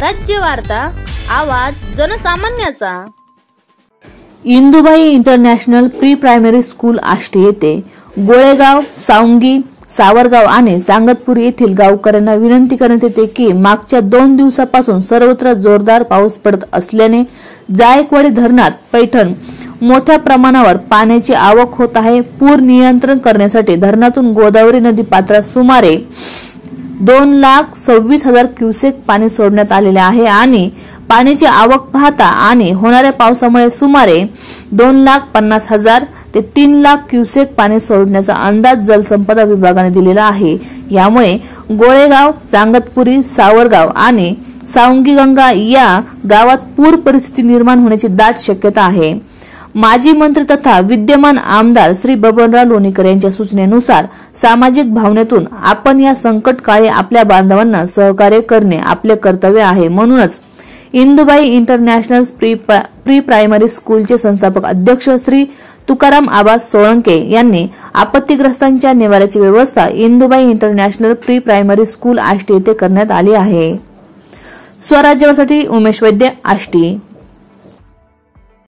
स्वराज्य वार्ता, आवाज जनसामान्याचा। Indubai international pre primary school Ashti येथे गोळेगाव, सावंगी, सावरगाव आणि सांगतपूर येथील गावकऱ्यांना विनंती करण्यात येते की मागच्या 2 दिवसापासून सर्वत्र जोरदार पाऊस पडत असल्याने जायकवाडी धरणात पैठण मोठ्या प्रमाणावर पाण्याची आवक होत आहे। पूर नियंत्रण करण्यासाठी धरणातून गोदावरी नदी पात्रात सुमारे 2,26,000 क्युसेक पाणी सोडण्यात आलेले आहे आणि पाण्याची आवक पाहता आणि होणाऱ्या पावसामुळे सुमारे 2,50,000 ते 3,00,000 क्युसेक पाणी सोडण्याचा अंदाज जलसंपदा विभागाने दिलेला आहे। यामुळे गोळेगाव, सांगतपुरी, सावरगाव आणि सावंगी गंगा या गावात पूर परिस्थिती निर्माण होण्याची दाट शक्यता आहे। माजी मंत्री तथा विद्यमान आमदार श्री बबनराव लोणीकर यांच्या सूचनेनुसार सामाजिक भावनेतून आपण या संकट काळी आपल्या बांधवांना सहकार्य करणे आपले कर्तव्य आहे। म्हणूनच इंदुबाई इंटरनॅशनल प्री प्रायमरी स्कूलचे संस्थापक अध्यक्ष श्री तुकाराम आबा सोळंके यांनी आपत्तीग्रस्तांच्या निवाऱ्याची व्यवस्था Indubai international pre primary school Ashti येथे करण्यात आली आहे। स्वराज्यासाठी उमेश वैद्य, आष्टी।